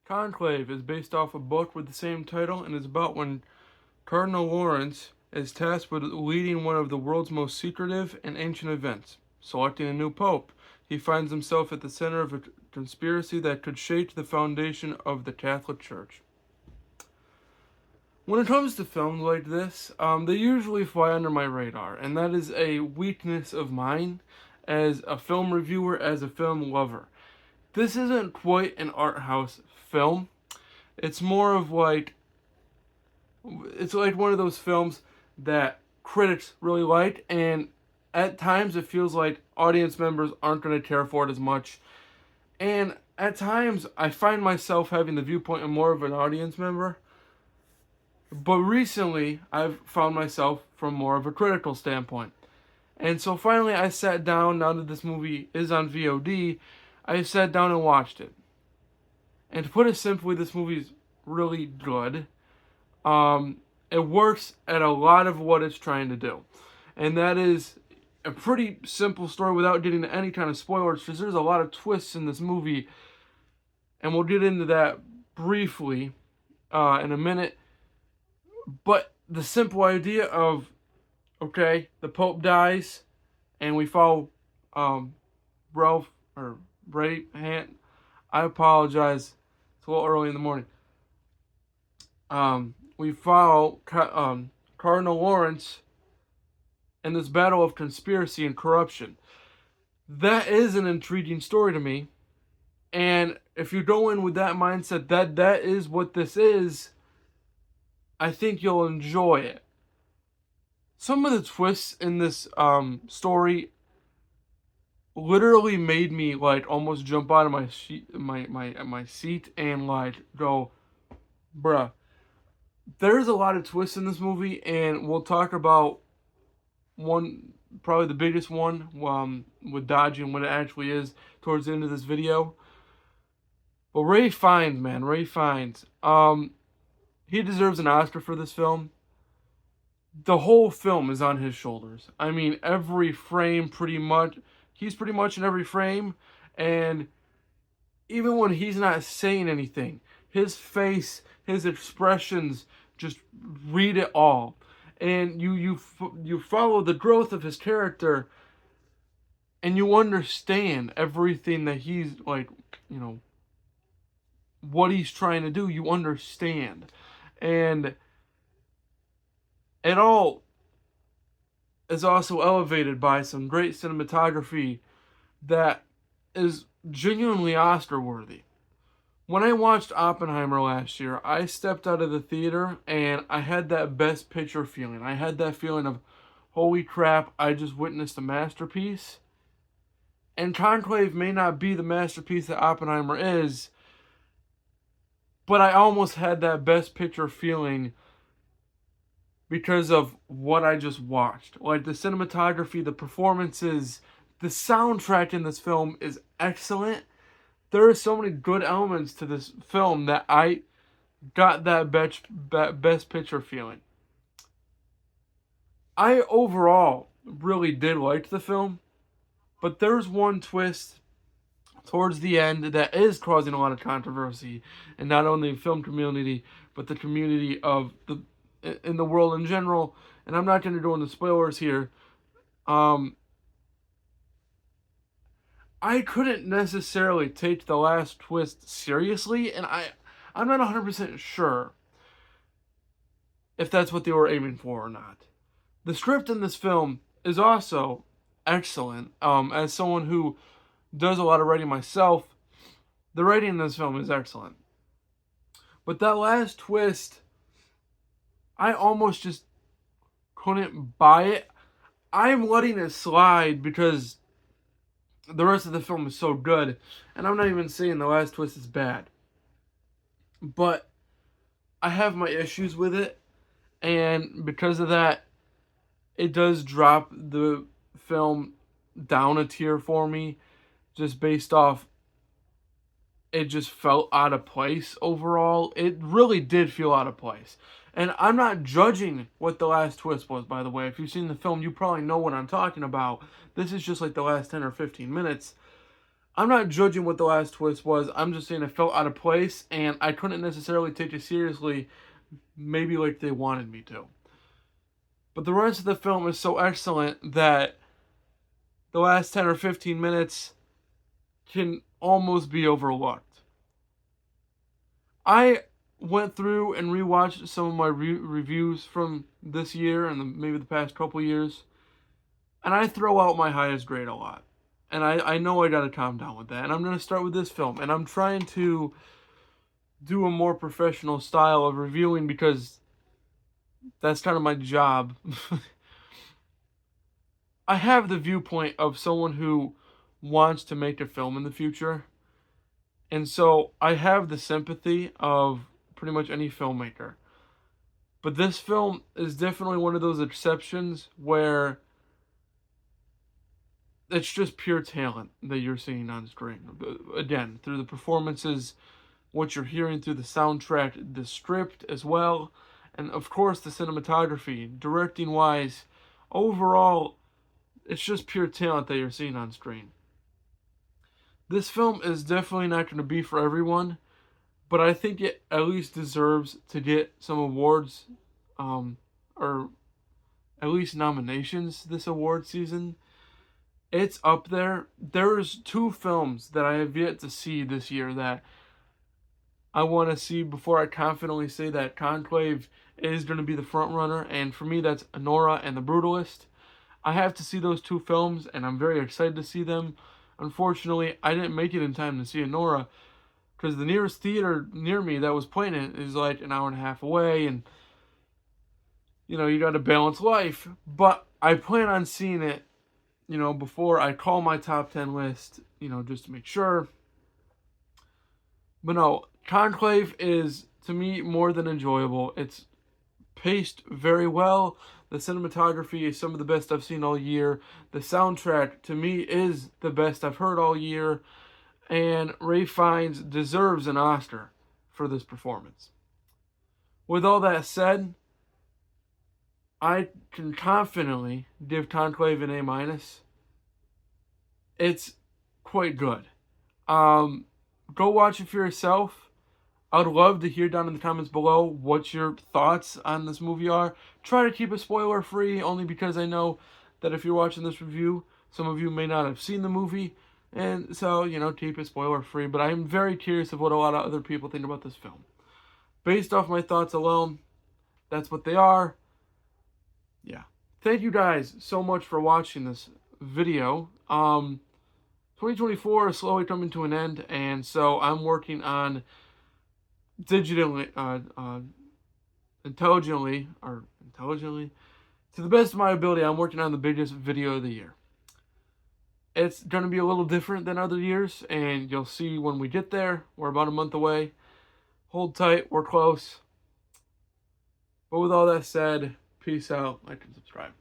Conclave is based off a book with the same title and is about when Cardinal Lawrence is tasked with leading one of the world's most secretive and ancient events, selecting a new pope. He finds himself at the center of a conspiracy that could shake the foundation of the Catholic Church. When it comes to films like this, they usually fly under my radar, and that is a weakness of mine as a film reviewer, as a film lover. This isn't quite an art house film. It's more of it's like one of those films that critics really like, and at times it feels like audience members aren't going to care for it as much. And at times I find myself having the viewpoint of more of an audience member. But recently, I've found myself from more of a critical standpoint. And so finally, I sat down, now that this movie is on VOD, I sat down and watched it. And to put it simply, this movie is really good. It works at a lot of what it's trying to do. And that is a pretty simple story without getting into any kind of spoilers, because there's a lot of twists in this movie. And we'll get into that briefly in a minute. But the simple idea of, okay, the Pope dies, and we follow Ray Hant. I apologize. It's a little early in the morning. We follow Cardinal Lawrence in this battle of conspiracy and corruption. That is an intriguing story to me. And if you go in with that mindset, that is what this is, I think you'll enjoy it. Some of the twists in this story literally made me almost jump out of my seat and go, bruh. There's a lot of twists in this movie, and we'll talk about one, probably the biggest one, with Dodgy and what it actually is towards the end of this video. But Ray Fiennes, he deserves an Oscar for this film. The whole film is on his shoulders. I mean, every frame he's pretty much in every frame. And even when he's not saying anything, his face, his expressions, just read it all. And you follow the growth of his character, and you understand everything that he's what he's trying to do. You understand. And it all is also elevated by some great cinematography that is genuinely Oscar worthy. When I watched Oppenheimer last year, I stepped out of the theater and I had that best picture feeling. I had that feeling of, holy crap, I just witnessed a masterpiece. And Conclave may not be the masterpiece that Oppenheimer is, but I almost had that best picture feeling because of what I just watched. Like the cinematography, the performances, the soundtrack in this film is excellent. There are so many good elements to this film that I got that best picture feeling. I overall really did like the film, but there's one twist towards the end that is causing a lot of controversy, and not only the film community, but the community in the world in general. And I'm not going to go into spoilers here. I couldn't necessarily take the last twist seriously, and I'm not 100% sure if that's what they were aiming for or not. The script in this film is also excellent. As someone who does a lot of writing myself, the writing in this film is excellent. But that last twist, I almost just couldn't buy it. I'm letting it slide because the rest of the film is so good. And I'm not even saying the last twist is bad. But I have my issues with it. And because of that, it does drop the film down a tier for me. Just based off, it just felt out of place overall. It really did feel out of place. And I'm not judging what the last twist was, by the way. If you've seen the film, you probably know what I'm talking about. This is just like the last 10 or 15 minutes. I'm not judging what the last twist was. I'm just saying it felt out of place, and I couldn't necessarily take it seriously, maybe like they wanted me to. But the rest of the film is so excellent that the last 10 or 15 minutes can almost be overlooked. I went through and rewatched some of my reviews from this year and maybe the past couple years, and I throw out my highest grade a lot. And I know I gotta calm down with that. And I'm gonna start with this film. And I'm trying to do a more professional style of reviewing because that's kind of my job. I have the viewpoint of someone who wants to make a film in the future. And so I have the sympathy of pretty much any filmmaker. But this film is definitely one of those exceptions where it's just pure talent that you're seeing on screen. Again, through the performances, what you're hearing through the soundtrack, the script as well, and of course the cinematography, directing wise, overall, it's just pure talent that you're seeing on screen. This film is definitely not going to be for everyone, but I think it at least deserves to get some awards, or at least nominations this award season. It's up there. There's two films that I have yet to see this year that I want to see before I confidently say that Conclave is going to be the front runner, and for me that's Anora and The Brutalist. I have to see those two films, and I'm very excited to see them. Unfortunately, I didn't make it in time to see Anora, because the nearest theater near me that was playing it is like an hour and a half away, and you got to balance life. But I plan on seeing it, before I call my top 10 list, just to make sure. But no, Conclave is, to me, more than enjoyable. It's paced very well. The cinematography is some of the best I've seen all year. The soundtrack, to me, is the best I've heard all year. And Ralph Fiennes deserves an Oscar for this performance. With all that said, I can confidently give Conclave an A-. It's quite good. Go watch it for yourself. I would love to hear down in the comments below what your thoughts on this movie are. Try to keep it spoiler free, only because I know that if you're watching this review, some of you may not have seen the movie. And so, keep it spoiler free. But I am very curious of what a lot of other people think about this film. Based off my thoughts alone, that's what they are. Yeah. Thank you guys so much for watching this video. 2024 is slowly coming to an end, and so I'm working on intelligently, to the best of my ability, I'm working on the biggest video of the year. It's going to be a little different than other years, and you'll see when we get there. We're about a month away. Hold tight, we're close. But with all that said, peace out, like and subscribe.